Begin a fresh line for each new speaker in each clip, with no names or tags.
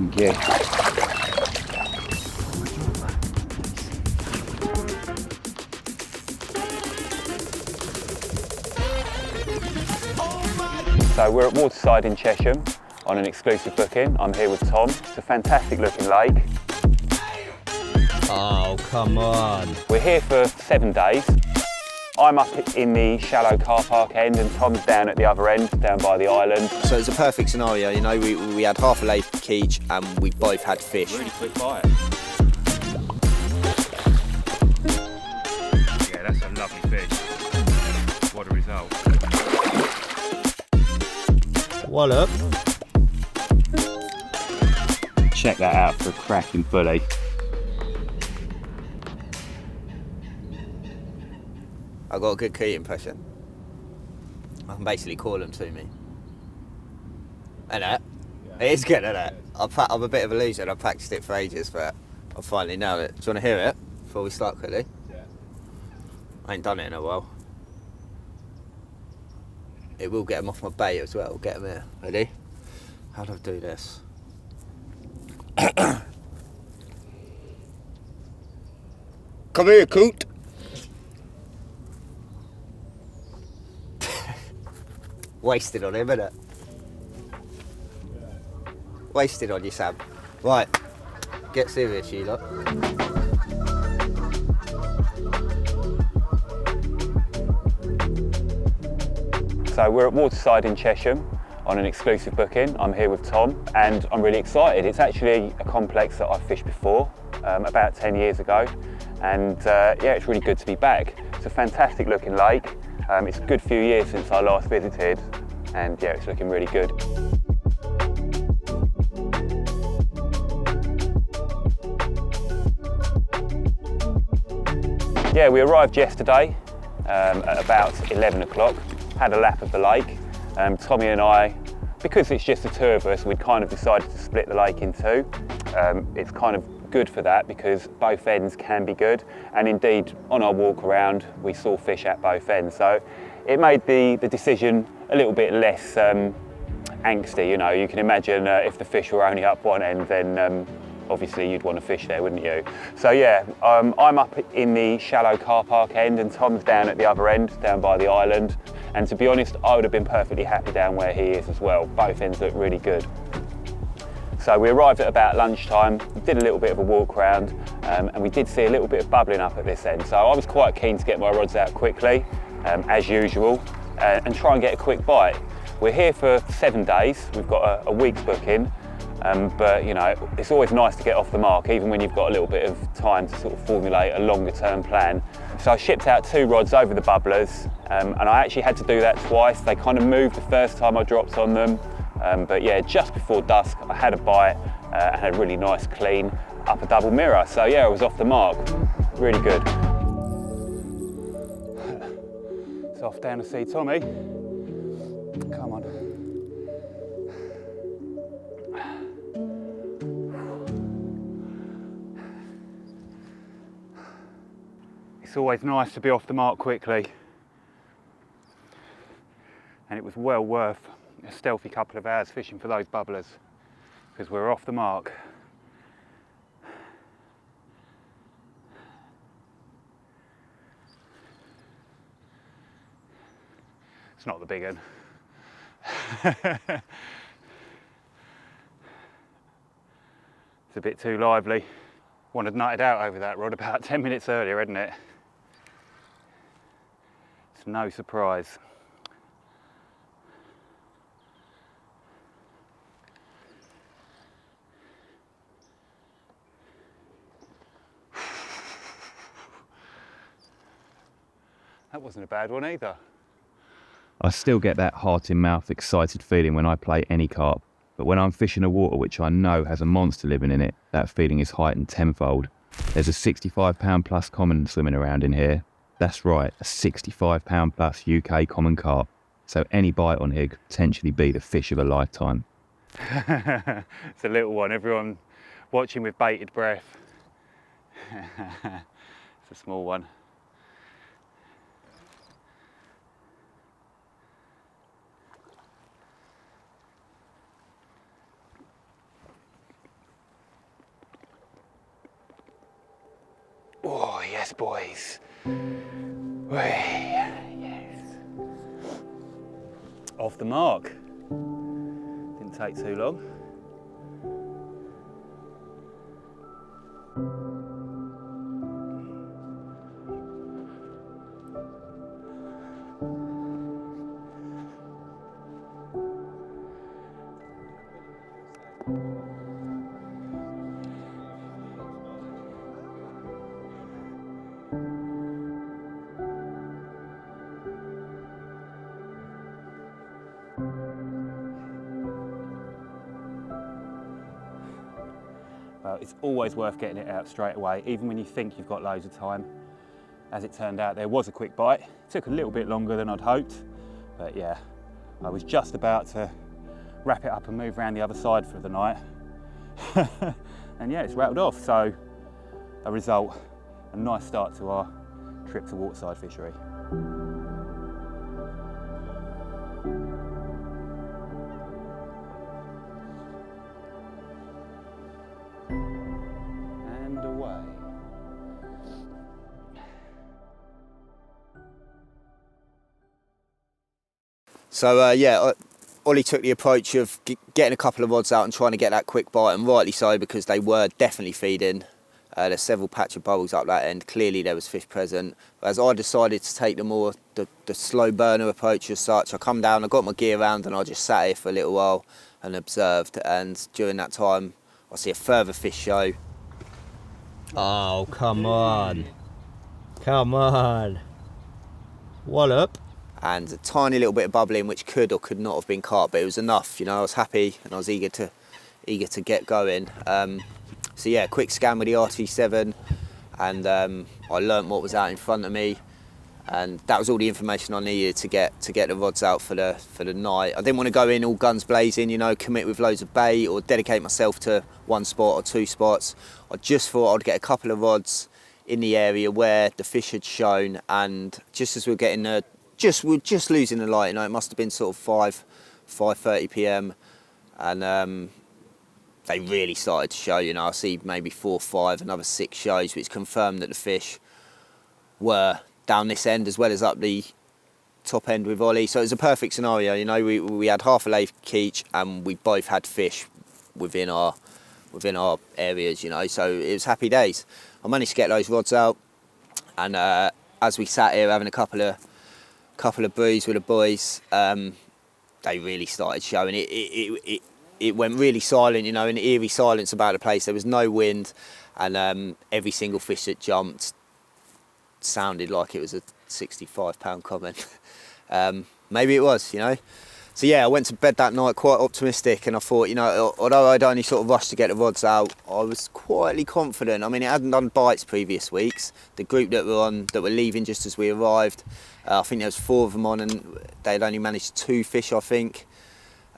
Thank you. So we're at Waterside in Chesham on an exclusive booking. I'm here with Tom. It's a fantastic looking lake.
Oh, come on.
We're here for 7 days. I'm up in the shallow car park end and Tom's down at the other end, down by the island.
So it's a perfect scenario, you know, we had half a lake each and we both had fish.
Really quick bite. Yeah, that's a lovely fish. What a result.
Wallop.
Check that out for a cracking bully.
I got a good key impression. I can basically call them to me. And that? Yeah. It is good, isn't it? I'm a bit of a loser and I practiced it for ages, but I finally nailed it. Do you want to hear it before we start quickly?
Yeah.
I ain't done it in a while. It will get them off my bait as well. Get them here. Ready? How do I do this? Come here, coot. Wasted on him, innit? Wasted on you, Sam. Right, get serious, you lot.
So we're at Waterside in Chesham on an exclusive booking. I'm here with Tom and I'm really excited. It's actually a complex that I've fished before, about 10 years ago. And yeah, it's really good to be back. It's a fantastic looking lake. It's a good few years since I last visited and yeah, it's looking really good. Yeah, we arrived yesterday at about 11 o'clock, had a lap of the lake. Tommy and I, because it's just the two of us, we'd kind of decided to split the lake in two. It's kind of good for that because both ends can be good, and indeed on our walk around we saw fish at both ends, so it made the decision a little bit less angsty. You know, you can imagine if the fish were only up one end, then obviously you'd want to fish there, wouldn't you? So yeah, I'm up in the shallow car park end and Tom's down at the other end, down by the island, and to be honest I would have been perfectly happy down where he is as well. Both ends look really good. So we arrived at about lunchtime, did a little bit of a walk around, and we did see a little bit of bubbling up at this end. So I was quite keen to get my rods out quickly, as usual, and try and get a quick bite. We're here for 7 days, we've got a week's booking, but you know, it's always nice to get off the mark, even when you've got a little bit of time to sort of formulate a longer term plan. So I shipped out 2 rods over the bubblers, and I actually had to do that twice. They kind of moved the first time I dropped on them. But yeah, just before dusk, I had a bite and had a really nice clean upper double mirror. So yeah, I was off the mark. Really good. So off down to see Tommy. Come on. It's always nice to be off the mark quickly. And it was well worth a stealthy couple of hours fishing for those bubblers because we're off the mark. It's not the big one. It's a bit too lively. One had nutted out over that rod about 10 minutes earlier, hadn't it? It's no surprise. That wasn't a bad one either.
I still get that heart in mouth excited feeling when I play any carp, but when I'm fishing a water which I know has a monster living in it, that feeling is heightened tenfold. There's a £65 plus common swimming around in here. That's right, a £65 plus UK common carp. So any bite on here could potentially be the fish of a lifetime.
It's a little one, everyone watching with bated breath. It's a small one. Yes, boys. Whee, yes. Off the mark. Didn't take too long. Well, it's always worth getting it out straight away, even when you think you've got loads of time. As it turned out, there was a quick bite. It took a little bit longer than I'd hoped, but yeah, I was just about to wrap it up and move around the other side for the night. And yeah, it's rattled off, so a result, a nice start to our trip to Waterside Fishery. And away.
So yeah, Ollie took the approach of getting a couple of rods out and trying to get that quick bite, and rightly so, because they were definitely feeding. There's several patch of bubbles up that end. Clearly there was fish present. As I decided to take the slow burner approach as such, I come down, I got my gear around, and I just sat here for a little while and observed. And during that time, I see a further fish show.
Oh, come on. Come on. Wallop.
And a tiny little bit of bubbling, which could or could not have been carp, but it was enough. You know, I was happy and I was eager to get going. So yeah, quick scan with the RT7, and I learnt what was out in front of me, and that was all the information I needed to get the rods out for the night. I didn't want to go in all guns blazing, you know, commit with loads of bait or dedicate myself to one spot or two spots. I just thought I'd get a couple of rods in the area where the fish had shown, and just as we were getting we're just losing the light, you know, it must have been sort of 5:30 p.m. and they really started to show, you know. I see maybe 4, 5, another 6 shows, which confirmed that the fish were down this end as well as up the top end with Ollie. So it was a perfect scenario, you know. We had half a lake each, and we both had fish within our areas, you know. So it was happy days. I managed to get those rods out, and as we sat here having a couple of brews with the boys, they really started showing. It went really silent, you know, an eerie silence about the place. There was no wind, and every single fish that jumped sounded like it was a 65-pound common. Maybe it was, you know. So yeah, I went to bed that night quite optimistic, and I thought, you know, although I'd only sort of rushed to get the rods out, I was quietly confident. I mean, it hadn't done bites previous weeks. The group that were leaving just as we arrived, I think there was 4 of them on, and they'd only managed 2 fish, I think.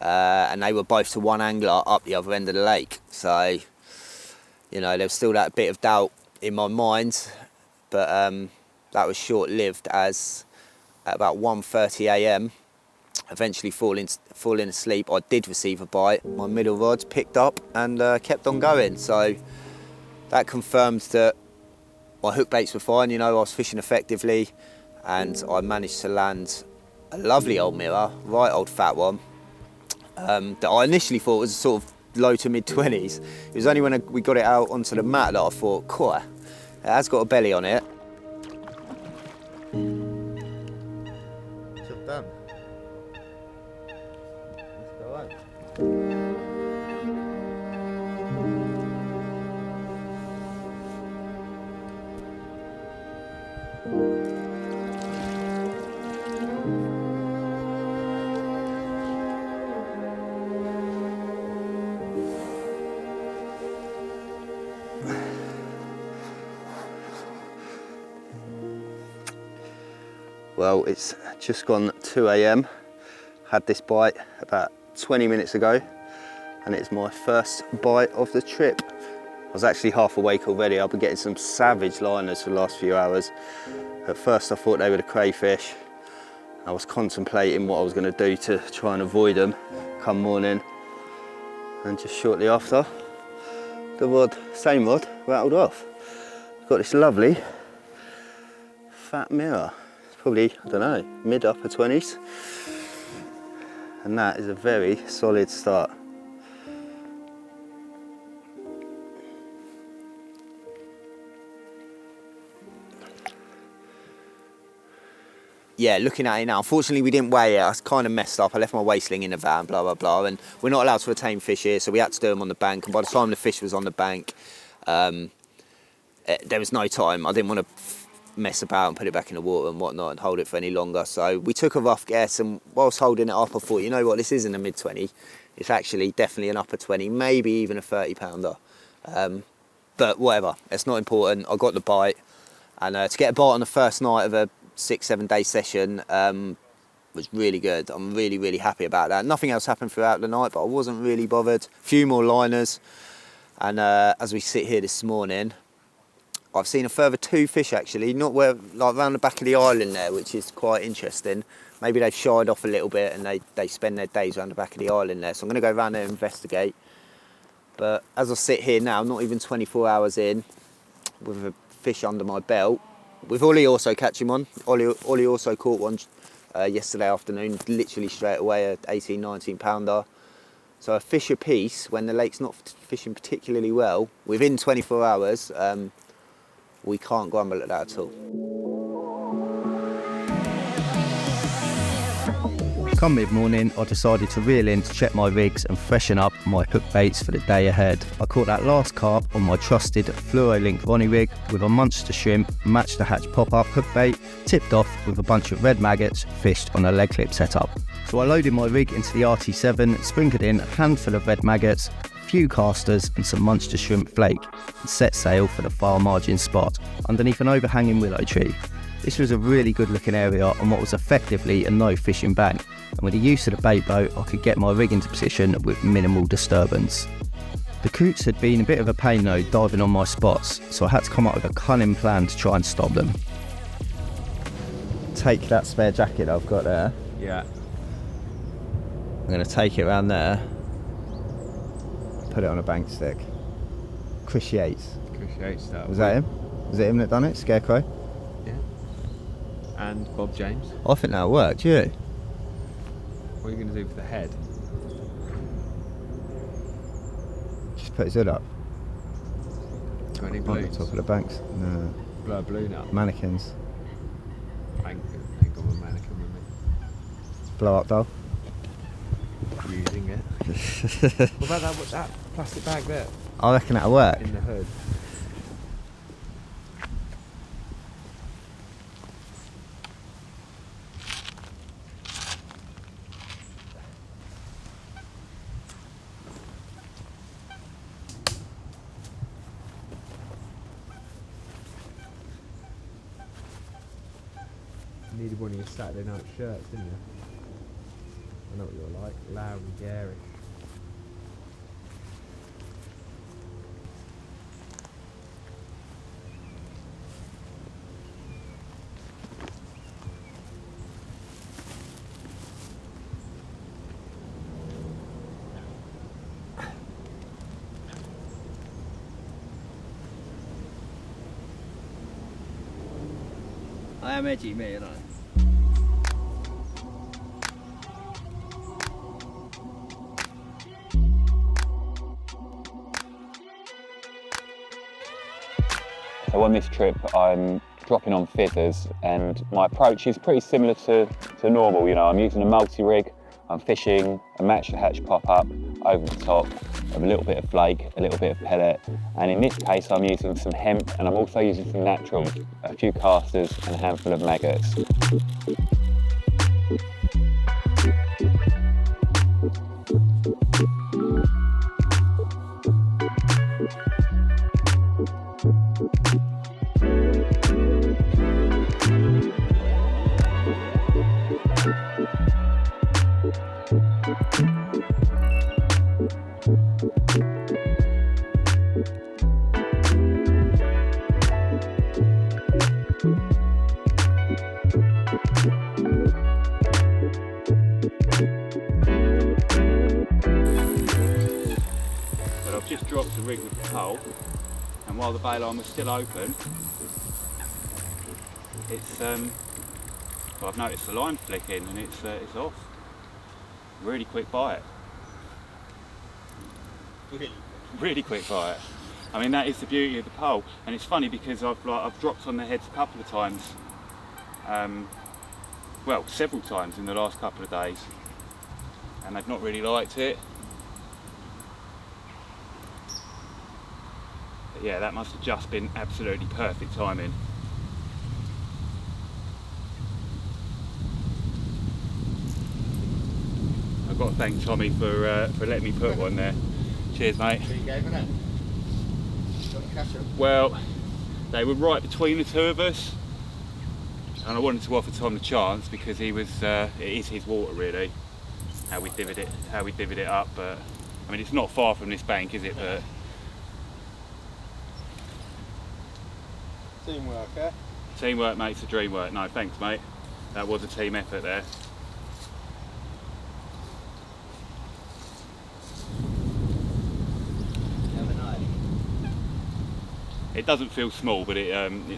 And they were both to one angler up the other end of the lake. So, you know, there was still that bit of doubt in my mind, but that was short-lived, as at about 1:30 a.m, eventually falling asleep, I did receive a bite. My middle rods picked up and kept on going. So that confirmed that my hook baits were fine, you know, I was fishing effectively, and I managed to land a lovely old mirror, right old fat one. That I initially thought was sort of low to mid 20s. It was only when we got it out onto the mat that I thought, cool, it has got a belly on it. Job done. Let's go on. Well, it's just gone 2 a.m. Had this bite about 20 minutes ago, and it's my first bite of the trip. I was actually half awake already. I've been getting some savage liners for the last few hours. At first I thought they were the crayfish. I was contemplating what I was going to do to try and avoid them come morning, and just shortly after, the rod, same rod, rattled off. Got this lovely fat mirror. It's probably, I don't know, mid upper 20s. And that is a very solid start. Yeah, looking at it now, unfortunately we didn't weigh it. I was kind of messed up. I left my weigh sling in the van, blah, blah, blah. And we're not allowed to retain fish here, so we had to do them on the bank. And by the time the fish was on the bank, there was no time. I didn't want to mess about and put it back in the water and whatnot and hold it for any longer. So we took a rough guess, and whilst holding it up, I thought, you know what, this isn't a mid-20. It's actually definitely an upper 20, maybe even a 30-pounder. But whatever, it's not important. I got the bite. And to get a bite on the first night of a 6-7 day session was really good. I'm really, really happy about that. Nothing else happened throughout the night, but I wasn't really bothered. A few more liners, and as we sit here this morning, I've seen a further 2 fish actually, not where, like around the back of the island there, which is quite interesting. Maybe they've shied off a little bit and they spend their days around the back of the island there. So I'm going to go around there and investigate. But as I sit here now, not even 24 hours in, with a fish under my belt, with Oli also catching one. Oli also caught one yesterday afternoon, literally straight away, a 18-19 pounder. So a fish a piece when the lake's not fishing particularly well, within 24 hours, we can't grumble at that at all.
Come mid-morning, I decided to reel in to check my rigs and freshen up my hook baits for the day ahead. I caught that last carp on my trusted fluoro-link Ronnie rig with a monster shrimp, matched the hatch pop-up hook bait, tipped off with a bunch of red maggots fished on a leg clip setup. So I loaded my rig into the RT7, sprinkled in a handful of red maggots, a few casters and some monster shrimp flake, and set sail for the far margin spot underneath an overhanging willow tree. This was a really good looking area on what was effectively a no fishing bank, and with the use of the bait boat I could get my rig into position with minimal disturbance. The coots had been a bit of a pain though diving on my spots, so I had to come up with a cunning plan to try and stop them. Take that spare jacket I've got there.
Yeah.
I'm going to take it around there, put it on a bank stick. Chris Yates.
Chris Yates that.
Was that him? Was it him that done it? Scarecrow?
Yeah. And Bob James.
I think that worked, you?
What are you going to do for the head?
Just put his hood up.
Got any
On the
balloons?
top of the banks. No.
Blow a balloon up.
Mannequins.
I ain't got my mannequin with me.
Blow up doll.
Using it. What about that? What's that plastic bag there?
I reckon that'll work.
In the hood. You needed one of your Saturday night shirts, didn't you? I know what you're like, loud and garish.
I am edgy, me, and I.
So on this trip I'm dropping on fizzers, and my approach is pretty similar to normal. You know, I'm using a multi-rig, I'm fishing a match the hatch pop-up over the top of a little bit of flake, a little bit of pellet, and in this case I'm using some hemp and I'm also using some naturals, a few casters and a handful of maggots.
But I've just dropped the rig with the pole, and while the bail line was still open,
it's well, I've noticed the line flicking and it's off. Really quick bite. Really quick bite. I mean, that is the beauty of the pole, and it's funny because I've dropped on their heads a couple of times. Well, several times in the last couple of days, and they've not really liked it. But yeah, that must have just been absolutely perfect timing. I've got to thank Tommy for letting me put one there. Cheers, mate.
So you gave it? Got to catch 'em.
Well, they were right between the two of us, and I wanted to offer Tom the chance because he was. It is his water, really. How we divvied it up, but I mean, it's not far from this bank, is it? But
Teamwork, eh?
teamwork makes the dream work. No, thanks, mate. That was a team effort there.
Never know.
It doesn't feel small, but it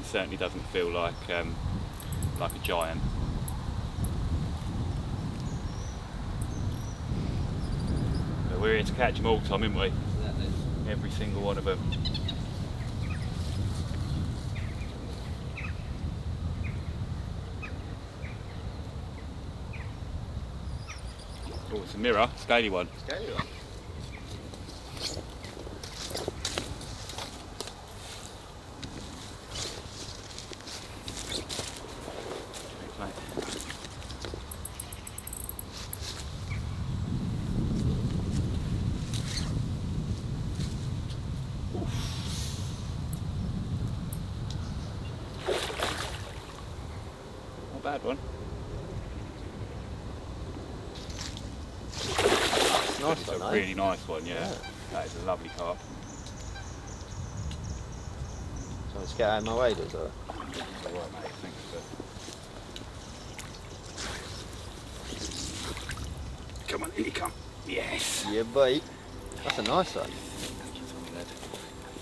certainly doesn't feel like a giant. But we're here to catch them all, Tom, aren't we? Every single one of them. Oh, it's a mirror, scaly one.
Scaly one.
Thanks, mate. Not a bad one.
Nice
It's
one,
a
eh?
really nice one, yeah. That is a lovely carp.
So let's get out of my way, does it?
All right, mate. Thanks for... Come on, in you come. Yes.
Yeah, boy. That's a nice one.
Thank you, Tommy, lad.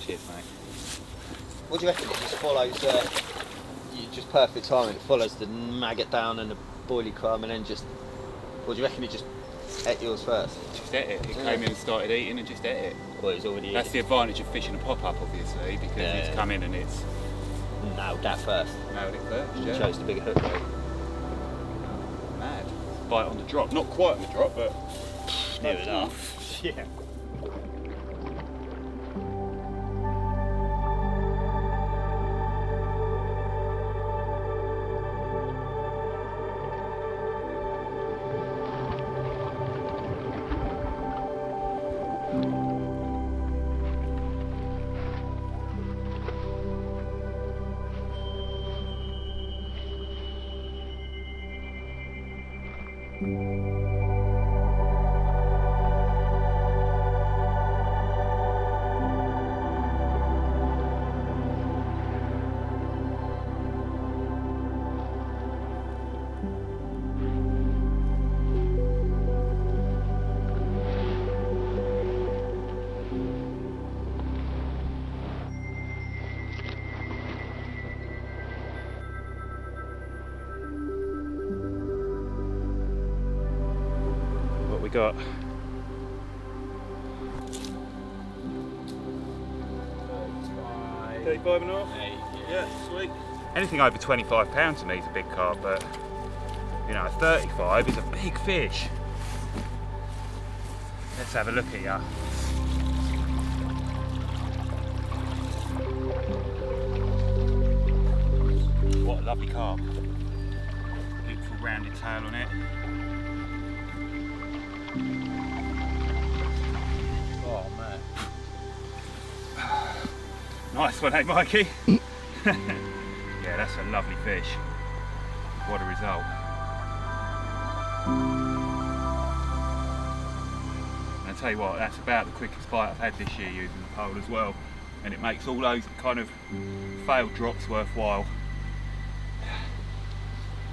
Cheers, mate.
What do you reckon? It just follows, just perfect timing. It follows the maggot down and the boilie crumb, and then just. What do you reckon? It just ate yours first.
Just ate it. It came in and started eating and just ate it.
Well, it's already.
That's the advantage of fishing a pop-up, obviously, because it's come in and it's
nailed that first.
nailed it first.
You
Yeah.
chose the bigger hook, though.
Mad. Bite on the drop. Not quite on the drop, but
Near enough. Yeah.
what we got? $35.5. Yeah, sweet. Anything over £25 to me is a big carp, but you know, 35 is a big fish. Let's have a look at ya. What a lovely carp. Beautiful rounded tail on it.
Oh man.
Nice one, eh, Mikey? Yeah, that's a lovely fish. What a result. And I tell you what, that's about the quickest bite I've had this year using the pole as well. And it makes all those kind of failed drops worthwhile.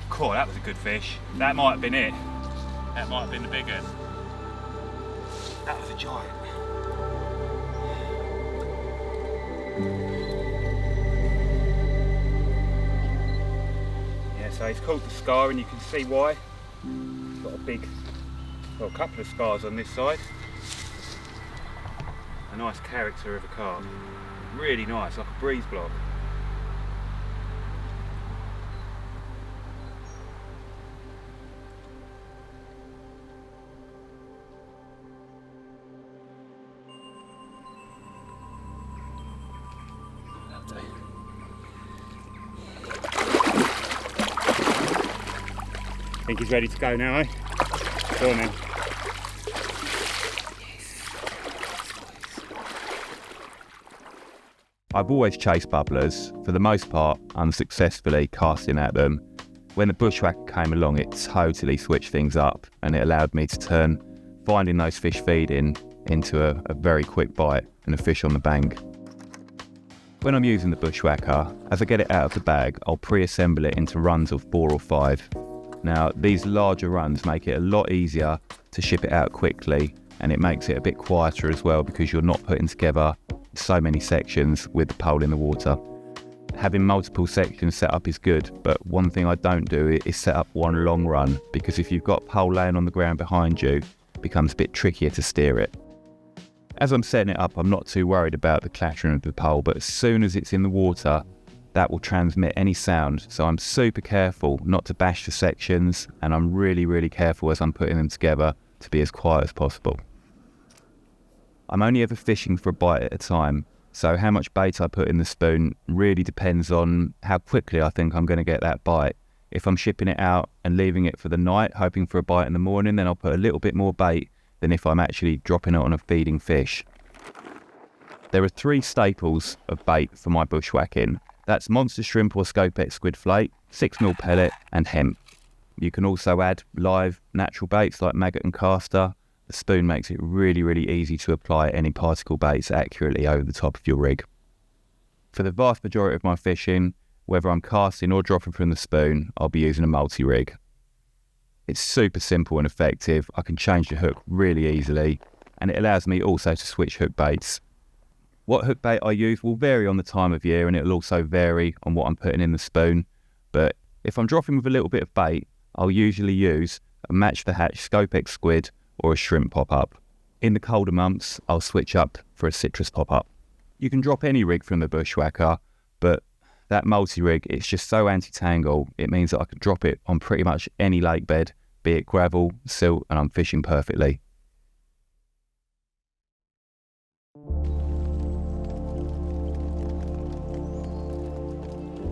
Cool, that was a good fish. That might have been it. That might have been the big one. That was a giant. So it's called the Scar, and you can see why. It's got a couple of scars on this side. A nice character of a carp. Really nice, like a breeze block. I think he's ready to go now, eh? Go on then.
I've always chased bubblers, for the most part unsuccessfully casting at them. When the bushwhacker came along, it totally switched things up, and it allowed me to turn finding those fish feeding into a very quick bite and a fish on the bank. When I'm using the bushwhacker, as I get it out of the bag, I'll pre-assemble it into runs of 4 or 5. Now, these larger runs make it a lot easier to ship it out quickly, and it makes it a bit quieter as well because you're not putting together so many sections with the pole in the water. Having multiple sections set up is good, but one thing I don't do is set up one long run, because if you've got pole laying on the ground behind you, it becomes a bit trickier to steer it. As I'm setting it up, I'm not too worried about the clattering of the pole, but as soon as it's in the water, that will transmit any sound, so I'm super careful not to bash the sections, and I'm really careful as I'm putting them together to be as quiet as possible. I'm only ever fishing for a bite at a time, so how much bait I put in the spoon really depends on how quickly I think I'm going to get that bite. If I'm shipping it out and leaving it for the night, hoping for a bite in the morning, then I'll put a little bit more bait than if I'm actually dropping it on a feeding fish. There are 3 staples of bait for my bushwhacking. That's monster shrimp or scopex squid flake, 6mm pellet and hemp. You can also add live natural baits like maggot and caster. The spoon makes it really easy to apply any particle baits accurately over the top of your rig. For the vast majority of my fishing, whether I'm casting or dropping from the spoon, I'll be using a multi-rig. It's super simple and effective. I can change the hook really easily, and it allows me also to switch hook baits. What hook bait I use will vary on the time of year, and it'll also vary on what I'm putting in the spoon. But if I'm dropping with a little bit of bait, I'll usually use a match the hatch scopex squid or a shrimp pop-up. In the colder months, I'll switch up for a citrus pop-up. You can drop any rig from the bushwhacker, but that multi-rig, it's just so anti-tangle, it means that I can drop it on pretty much any lake bed, be it gravel, silt, and I'm fishing perfectly.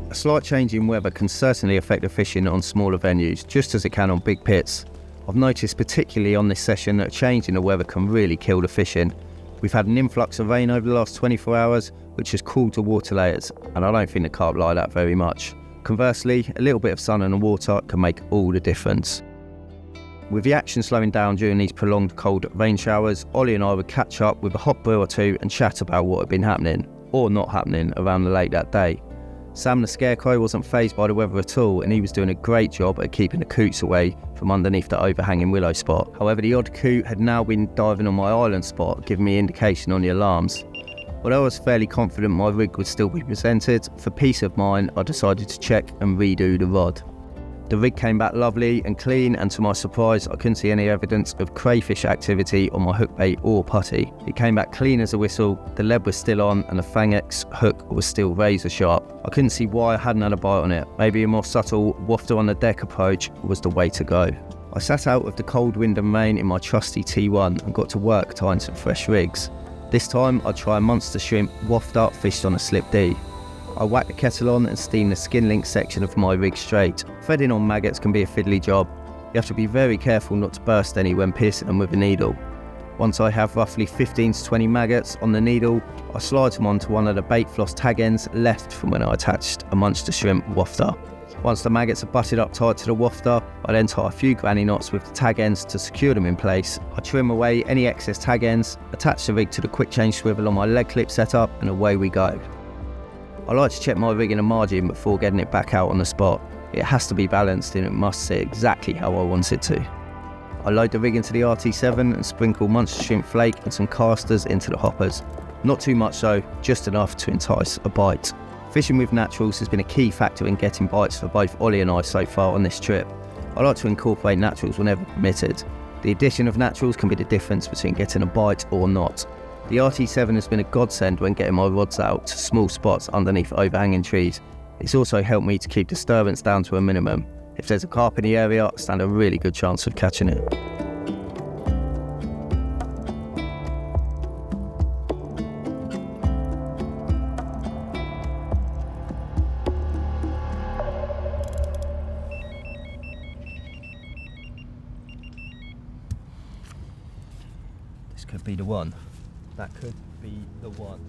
A slight change in weather can certainly affect the fishing on smaller venues, just as it can on big pits. I've noticed particularly on this session that a change in the weather can really kill the fishing. We've had an influx of rain over the last 24 hours, which has cooled the water layers, and I don't think the carp like that very much. Conversely, a little bit of sun in the water can make all the difference. With the action slowing down during these prolonged cold rain showers, Ollie and I would catch up with a hot brew or two and chat about what had been happening, or not happening, around the lake that day. Sam the Scarecrow wasn't fazed by the weather at all, and he was doing a great job at keeping the coots away from underneath the overhanging willow spot. However, the odd coot had now been diving on my island spot, giving me indication on the alarms. Although I was fairly confident my rig would still be presented, for peace of mind I decided to check and redo the rod. The rig came back lovely and clean, and to my surprise I couldn't see any evidence of crayfish activity on my hookbait or putty. It came back clean as a whistle, the lead was still on and the Fang-X hook was still razor sharp. I couldn't see why I hadn't had a bite on it. Maybe a more subtle wafter on the deck approach was the way to go. I sat out with the cold wind and rain in my trusty T1 and got to work tying some fresh rigs. This time I'd try a monster shrimp wafter fished on a slip D. I whack the kettle on and steam the skin link section of my rig straight. Threading on maggots can be a fiddly job. You have to be very careful not to burst any when piercing them with a needle. Once I have roughly 15 to 20 maggots on the needle, I slide them onto one of the bait floss tag ends left from when I attached a monster shrimp wafter. Once the maggots are butted up tight to the wafter, I then tie a few granny knots with the tag ends to secure them in place. I trim away any excess tag ends, attach the rig to the quick change swivel on my leg clip setup, and away we go. I like to check my rig in a margin before getting it back out on the spot. It has to be balanced and it must sit exactly how I want it to. I load the rig into the RT7 and sprinkle monster shrimp flake and some casters into the hoppers. Not too much though, just enough to entice a bite. Fishing with naturals has been a key factor in getting bites for both Ollie and I so far on this trip. I like to incorporate naturals whenever permitted. The addition of naturals can be the difference between getting a bite or not. The RT7 has been a godsend when getting my rods out to small spots underneath overhanging trees. It's also helped me to keep disturbance down to a minimum. If there's a carp in the area, I stand a really good chance of catching it. This could be the one. That could be the one.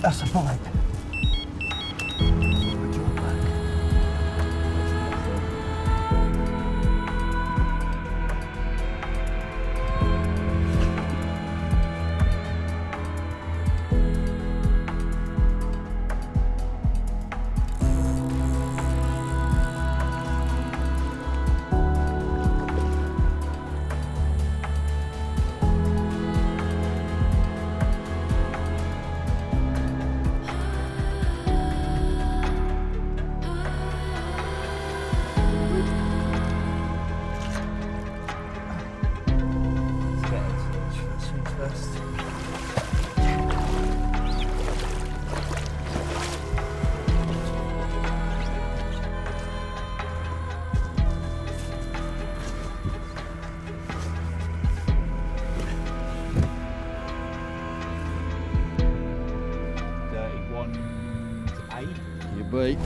That's a bite.
Bait.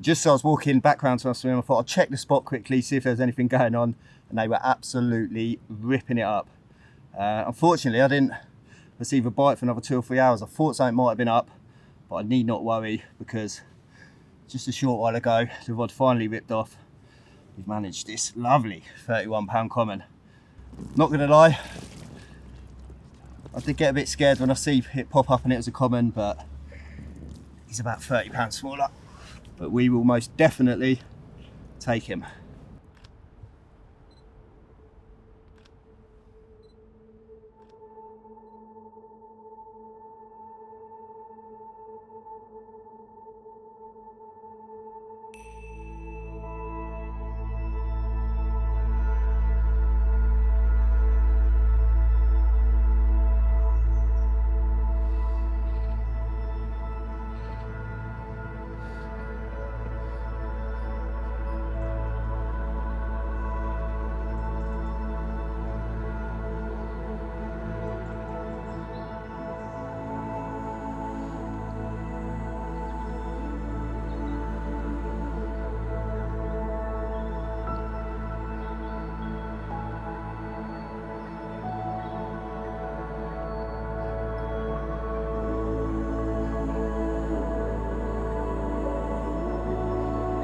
Just as I was walking back round to my swim, I thought I'd check the spot quickly, see if there's anything going on, and they were absolutely ripping it up. Unfortunately, I didn't receive a bite for another 2 or 3 hours. I thought something might have been up, but I need not worry because just a short while ago, the rod finally ripped off. We've managed this lovely 31-pound common. Not gonna lie, I did get a bit scared when I see it pop up and it was a common, but he's about 30 pounds smaller. But we will most definitely take him.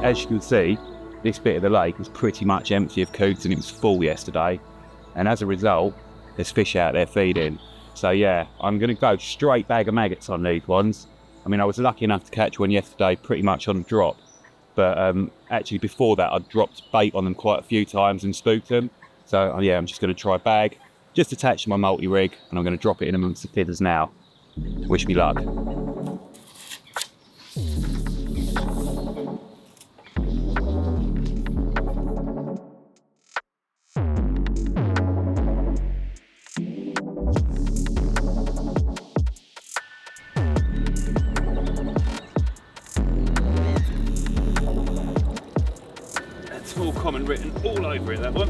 As you can see, this bit of the lake is pretty much empty of coots and it was full yesterday. And as a result, there's fish out there feeding. So yeah, I'm gonna go straight bag of maggots on these ones. I mean, I was lucky enough to catch one yesterday pretty much on drop. But actually before that, I'd dropped bait on them quite a few times and spooked them. So yeah, I'm just gonna try bag, just attached to my multi-rig, and I'm gonna drop it in amongst the feathers now. Wish me luck.
comment written all over it, that one.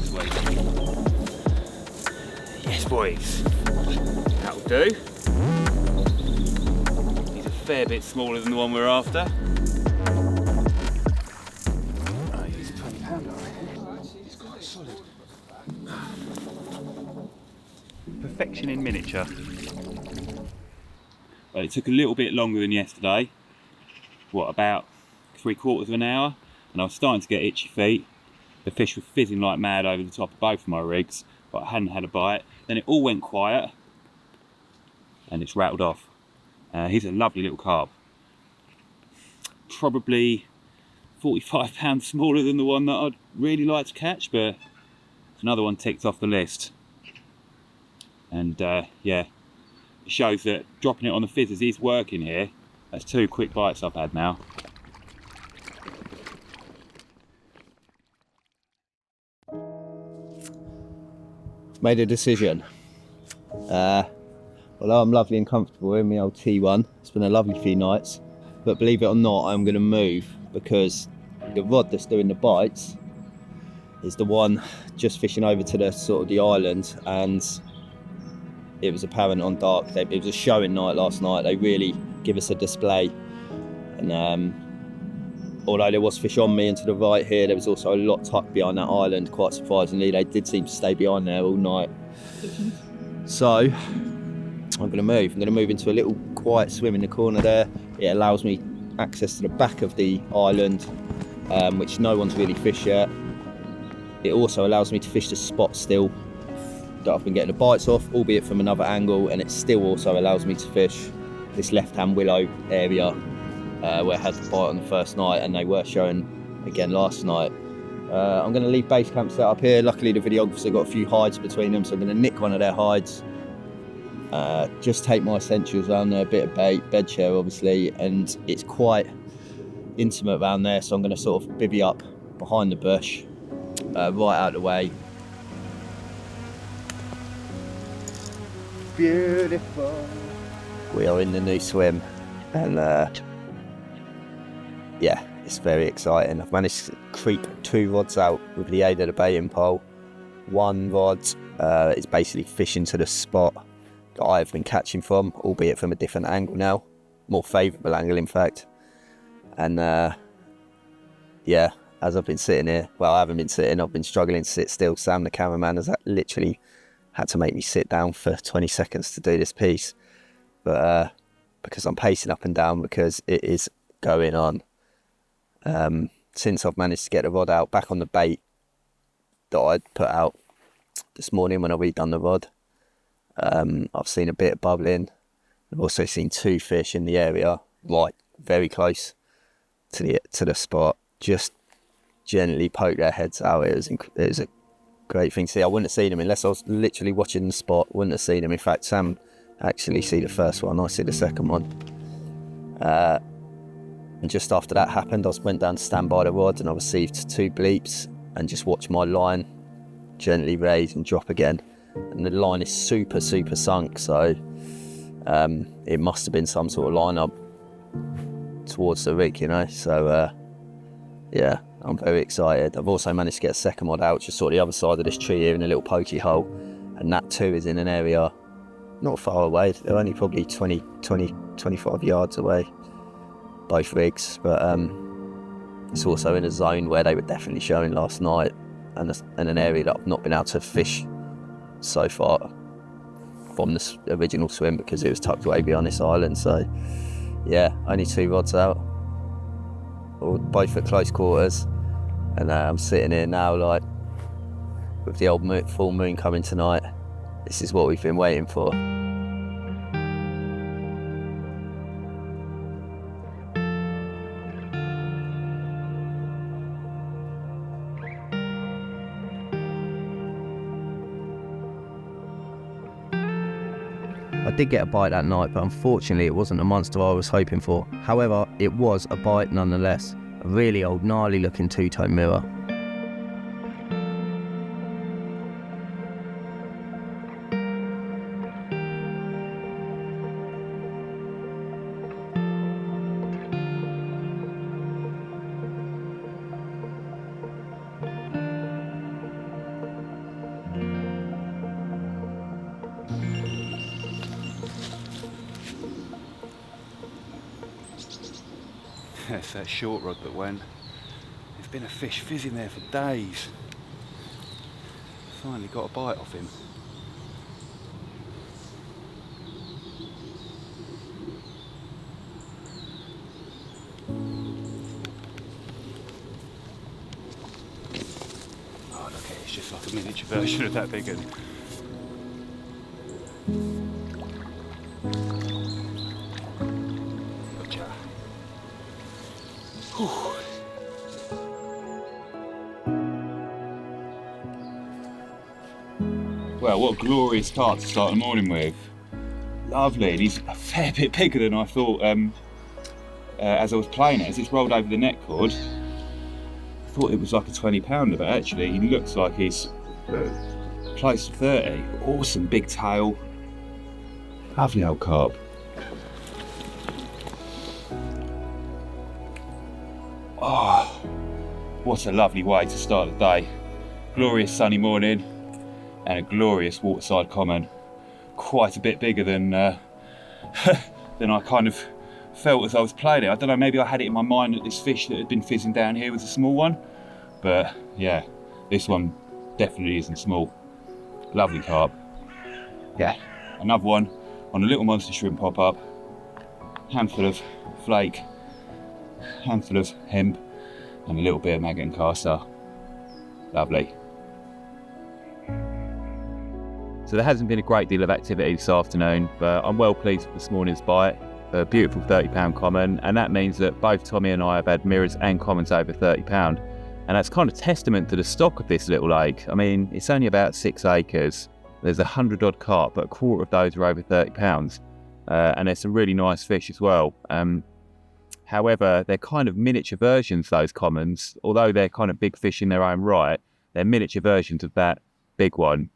Sweet. Yes, boys. That'll do. He's a fair bit smaller than the one we're after. Oh, he's a 20 pounder. He's quite solid. Perfection in miniature. Well, it took a little bit longer than yesterday. What, about 3/4 of an hour? And I was starting to get itchy feet. The fish were fizzing like mad over the top of both of my rigs, but I hadn't had a bite. Then it all went quiet and it's rattled off. He's a lovely little carp. Probably 45 pounds smaller than the one that I'd really like to catch, but it's another one ticked off the list. And yeah, it shows that dropping it on the fizzers is working here. That's 2 quick bites I've had now.
Made a decision. Although I'm lovely and comfortable in my old T1, it's been a lovely few nights, but believe it or not, I'm going to move because the rod that's doing the bites is the one just fishing over to the sort of the island, and it was apparent on dark. It was a showing night last night. They really give us a display, and although there was fish on me and to the right here, there was also a lot tucked behind that island. Quite surprisingly, they did seem to stay behind there all night. So I'm going to move. I'm going to move into a little quiet swim in the corner there. It allows me access to the back of the island, which no one's really fished yet. It also allows me to fish the spot still that I've been getting the bites off, albeit from another angle, and it still also allows me to fish this left-hand willow area where I had the bite on the first night, and they were showing again last night. I'm going to leave base camp set up here. Luckily the videographer got a few hides between them, so I'm going to nick one of their hides, just take my essentials around there, a bit of bait, bed chair obviously, and it's quite intimate around there, so I'm going to sort of bivvy up behind the bush, right out of the way. Beautiful. We are in the new swim, and yeah, it's very exciting. I've managed to creep 2 rods out with the aid of the baiting pole. 1 rod is basically fishing to the spot that I've been catching from, albeit from a different angle now, more favourable angle in fact. And yeah, as I've been sitting here, well, I haven't been sitting, I've been struggling to sit still. Sam the cameraman has literally had to make me sit down for 20 seconds to do this piece, but because I'm pacing up and down because it is going on. Since I've managed to get the rod out back on the bait that I'd put out this morning when I redone the rod, I've seen a bit of bubbling. I've also seen 2 fish in the area, right very close to the spot, just gently poke their heads out. It was a great thing to see. I wouldn't have seen them unless I was literally watching the spot. Wouldn't have seen them. In fact, Sam actually see the first one, I see the second one. And just after that happened, I went down to stand by the rod, and I received 2 bleeps and just watched my line gently raise and drop again. And the line is super sunk, so it must have been some sort of line up towards the rig, you know. So yeah, I'm very excited. I've also managed to get a second rod out just sort of the other side of this tree here in a little pokey hole, and that too is in an area not far away. They're only probably 25 yards away, both rigs, but it's also in a zone where they were definitely showing last night, and an area that I've not been able to fish so far from the original swim because it was tucked away behind this island. So yeah, only 2 rods out, both at close quarters, and I'm sitting here now like with the old full moon coming tonight. This is what we've been waiting for. I did get a bite that night, but unfortunately it wasn't the monster I was hoping for. However, it was a bite nonetheless. A really old gnarly looking 2-tone mirror.
That's that short rod that went. There's been a fish fizzing there for days. Finally got a bite off him. Oh look, it's just like a miniature version of that big one. Gotcha. Whew. Well, what a glorious carp to start the morning with. Lovely, and he's a fair bit bigger than I thought as I was playing it. As it's rolled over the net cord, I thought it was like a 20 pounder, but actually he looks like he's close to 30. Awesome big tail. Lovely old carp. Oh, what a lovely way to start the day. Glorious sunny morning. And a glorious waterside common, quite a bit bigger than than I kind of felt as I was playing it. I don't know, maybe I had it in my mind that this fish that had been fizzing down here was a small one, but yeah, this one definitely isn't small. Lovely carp. Yeah, another one on a little monster shrimp pop-up, handful of flake, handful of hemp, and a little bit of maggot and caster. Lovely. So there hasn't been a great deal of activity this afternoon, but I'm well pleased with this morning's bite. A beautiful 30-pound common, and that means that both Tommy and I have had mirrors and commons over 30-pound. And that's kind of testament to the stock of this little lake. I mean, it's only about 6 acres. There's 100 odd carp, but a quarter of those are over 30 pounds. And there's some really nice fish as well. However, they're kind of miniature versions, those commons. Although they're kind of big fish in their own right, they're miniature versions of that big one.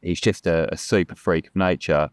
He's just a super freak of nature.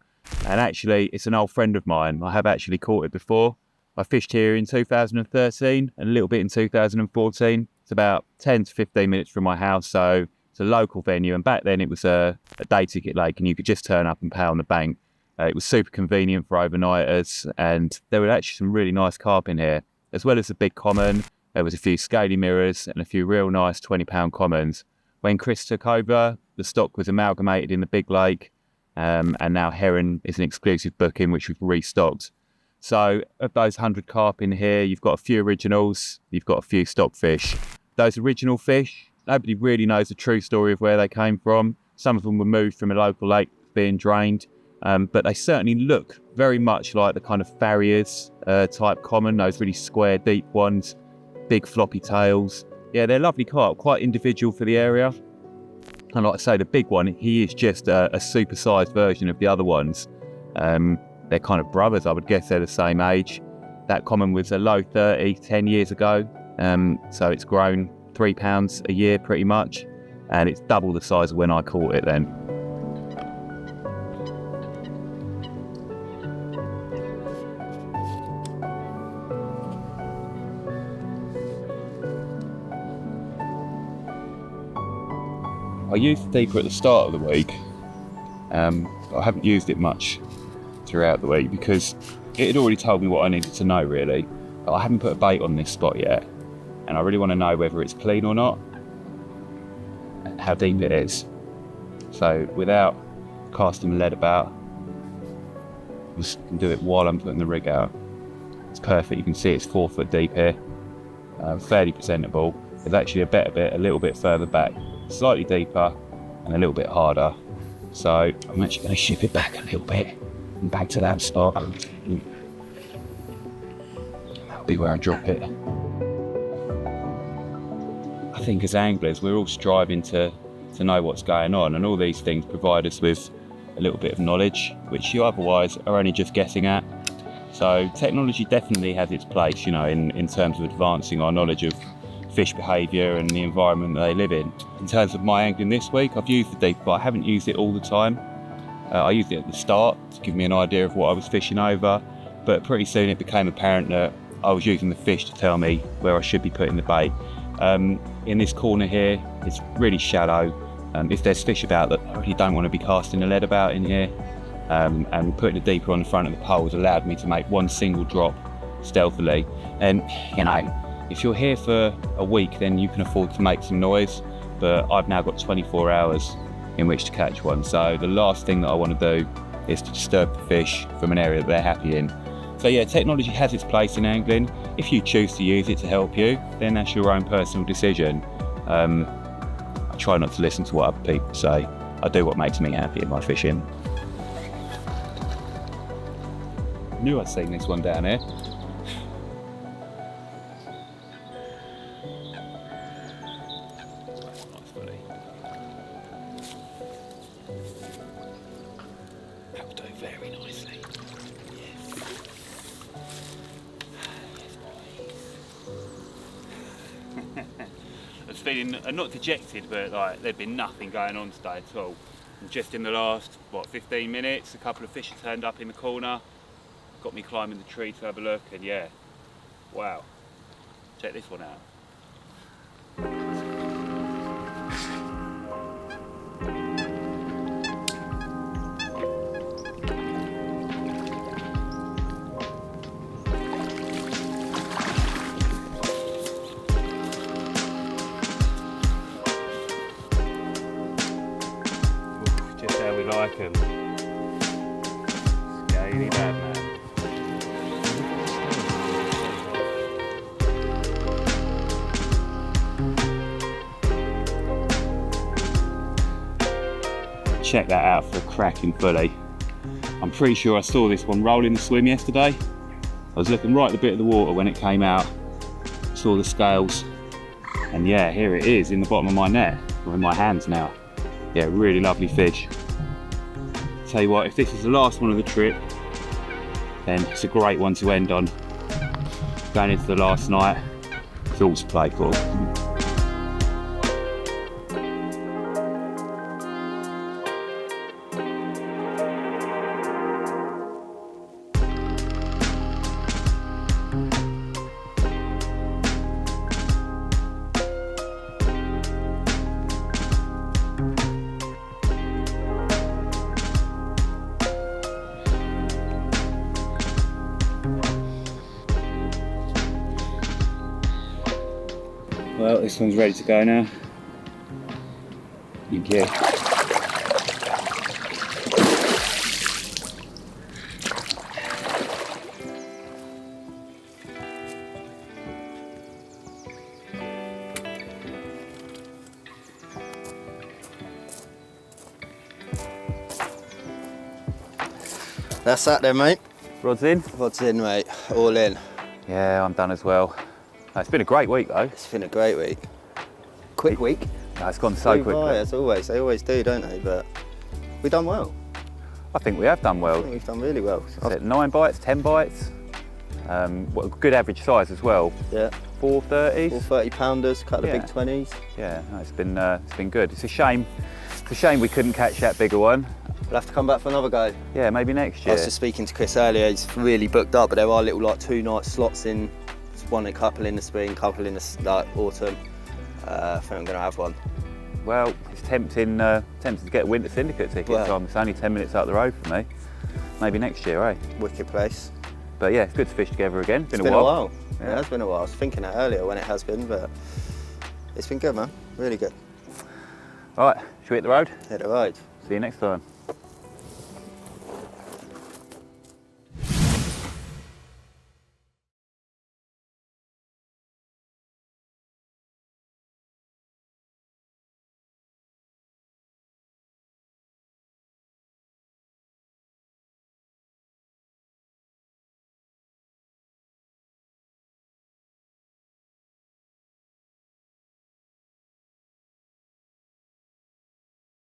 And actually, it's an old friend of mine. I have actually caught it before. I fished here in 2013 and a little bit in 2014. It's about 10 to 15 minutes from my house, so it's a local venue. And back then it was a day ticket lake and you could just turn up and pay on the bank. It was super convenient for overnighters, and there were actually some really nice carp in here. As well as the big common, there was a few scaly mirrors and a few real nice 20-pound commons. When Chris took over, the stock was amalgamated in the big lake, and now herring is an exclusive booking which we've restocked. So of those 100 carp in here, you've got a few originals, you've got a few stock fish. Those original fish, nobody really knows the true story of where they came from. Some of them were moved from a local lake being drained, but they certainly look very much like the kind of farriers type common, those really square, deep ones, big floppy tails. Yeah, they're lovely carp, quite individual for the area. And like I say, the big one, he is just a super-sized version of the other ones. They're kind of brothers, I would guess they're the same age. That common was a low 30, 10 years ago. So it's grown 3 pounds a year pretty much. And it's double the size of when I caught it then. I used the deeper at the start of the week. I haven't used it much throughout the week because it had already told me what I needed to know really. But I haven't put a bait on this spot yet, and I really want to know whether it's clean or not and how deep it is. So without casting the lead about, I can do it while I'm putting the rig out. It's perfect. You can see it's 4 foot deep here, fairly presentable. There's actually a better bit a little bit further back, slightly deeper and a little bit harder. So I'm actually going to ship it back a little bit and back to that spot. That'll be where I drop it. I think as anglers we're all striving to know what's going on, and all these things provide us with a little bit of knowledge which you otherwise are only just guessing at. So technology definitely has its place, you know, in terms of advancing our knowledge of fish behaviour and the environment that they live in. In terms of my angling this week, I've used the deep, but I haven't used it all the time. I used it at the start to give me an idea of what I was fishing over, but pretty soon it became apparent that I was using the fish to tell me where I should be putting the bait. In this corner here, it's really shallow. If there's fish about that I really don't want to be casting the lead about in here, and putting the deeper on the front of the pole has allowed me to make one single drop stealthily. And you know, if you're here for a week, then you can afford to make some noise, but I've now got 24 hours in which to catch one. So the last thing that I want to do is to disturb the fish from an area that they're happy in. So yeah, technology has its place in angling. If you choose to use it to help you, then that's your own personal decision. I try not to listen to what other people say. I do what makes me happy in my fishing. Knew I'd seen this one down here. Nice buddy. That will do very nicely. Yes. Yes, I was feeling not dejected, but like there'd been nothing going on today at all. And just in the last, 15 minutes, a couple of fish had turned up in the corner. Got me climbing the tree to have a look, and yeah, wow, check this one out. Just how we like them. Scaly bad man. Check that out for a cracking fully. I'm pretty sure I saw this one roll in the swim yesterday. I was looking right at the bit of the water when it came out, saw the scales, and yeah, here it is in the bottom of my net, or in my hands now. Yeah, really lovely fish. Tell you what, if this is the last one of the trip, then it's a great one to end on. Going into the last night, it's all to play for. Well, this one's ready to go now. Yeah.
That's that then, mate.
Rod's in?
Rod's in, mate. All in.
Yeah, I'm done as well. It's been a great week though.
It's been a great week. Quick week.
No, it's gone so quickly.
By, as always. They always do, don't they? But we've done well.
I think we have done
I
well.
think we've done really well.
Is it 9 bites, 10 bites? What a good average size as well.
Yeah.
430s.
430 pounders, couple of
Yeah.
big 20s.
Yeah, no, it's been good. It's a shame we couldn't catch that bigger one.
We'll have to come back for another go.
Yeah, maybe next
I
year.
was just speaking to Chris earlier. He's really booked up, but there are little like 2-night slots in. A couple in the spring, couple in the autumn. I think I'm going to have one.
Well, it's tempting to get a winter syndicate ticket.
Well.
Tom. It's only 10 minutes up the road for me. Maybe next year, eh?
Wicked place.
But yeah, it's good to fish together again.
It's been a while.
Yeah.
It has been a while. I was thinking that earlier when it has been, but it's been good, man. Really good.
All right, should we hit the road?
Hit the road.
See you next time.